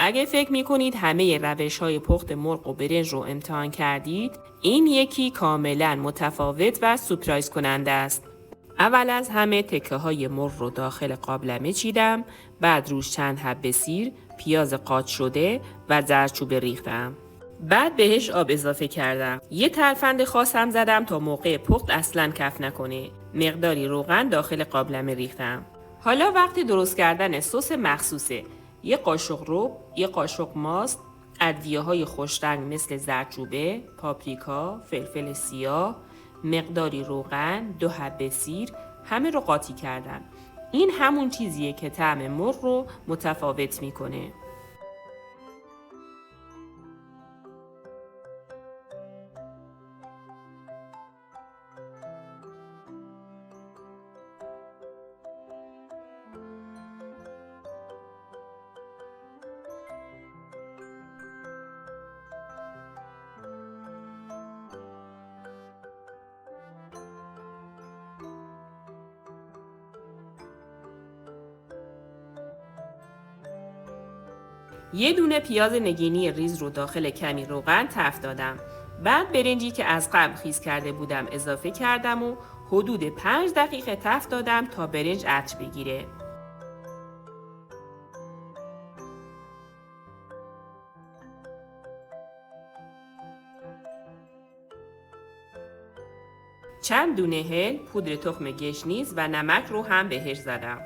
اگه فکر میکنید همه روش‌های پخت مرغ و برنج رو امتحان کردید، این یکی کاملا متفاوت و سورپرایز کننده است. اول از همه تکه‌های مرغ رو داخل قابلمه چیدم، بعد روش چند حبه سیر، پیاز قاچ شده و زردچوبه ریختم. بعد بهش آب اضافه کردم. یه ترفند خاص هم زدم تا موقع پخت اصلاً کف نکنه. مقداری روغن داخل قابلمه ریختم. حالا وقت درست کردن سس مخصوصه. یه قاشق رب، یه قاشق ماست، ادویه‌های خوش رنگ مثل زردچوبه، پاپریکا، فلفل سیاه، مقداری روغن، 2 حبه سیر، همه رو قاطی کردم. این همون چیزیه که طعم مرغ رو متفاوت میکنه. یه دونه پیاز نگینی ریز رو داخل کمی روغن تفت دادم. بعد برنجی که از قبل خیس کرده بودم اضافه کردم و حدود 5 دقیقه تفت دادم تا برنج عطر بگیره. چند دونه هل، پودر تخم گشنیز و نمک رو هم بهش زدم.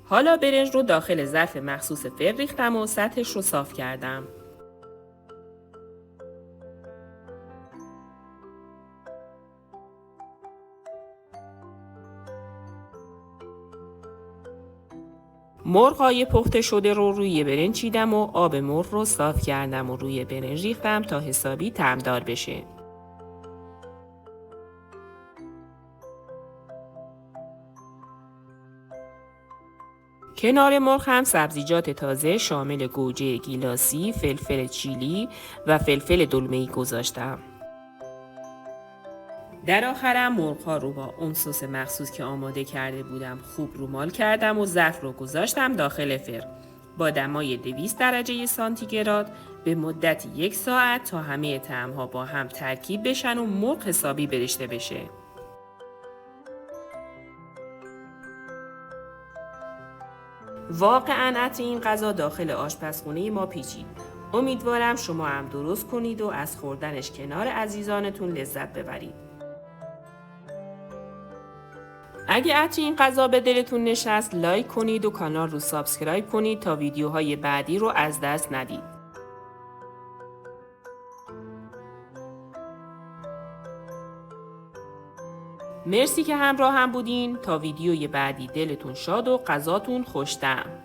حالا برنج رو داخل ظرف مخصوص فر ریختم و سطحش رو صاف کردم. مرغ‌های پخته شده رو روی برنج چیدم و آب مرغ رو صاف کردم و روی برنج ریختم تا حسابی طعمدار بشه. کنار مرغ هم سبزیجات تازه شامل گوجه گیلاسی، فلفل چیلی و فلفل دلمه‌ای گذاشتم. در آخرم مرغ‌ها رو با اون سس مخصوص که آماده کرده بودم خوب رومال کردم و ظرف رو گذاشتم داخل فر. با دمای 200 درجه سانتیگراد به مدت 1 ساعت تا همه طعم‌ها با هم ترکیب بشن و مرغ حسابی برشته بشه. واقعاً عطر این غذا داخل آشپزخونه ما پیچید. امیدوارم شما هم درست کنید و از خوردنش کنار عزیزانتون لذت ببرید. اگه عطر این غذا به دلتون نشست لایک کنید و کانال رو سابسکرایب کنید تا ویدیوهای بعدی رو از دست ندید. مرسی که همراه هم بودین. تا ویدیوی بعدی دلتون شاد و غذاتون خوش‌طعم.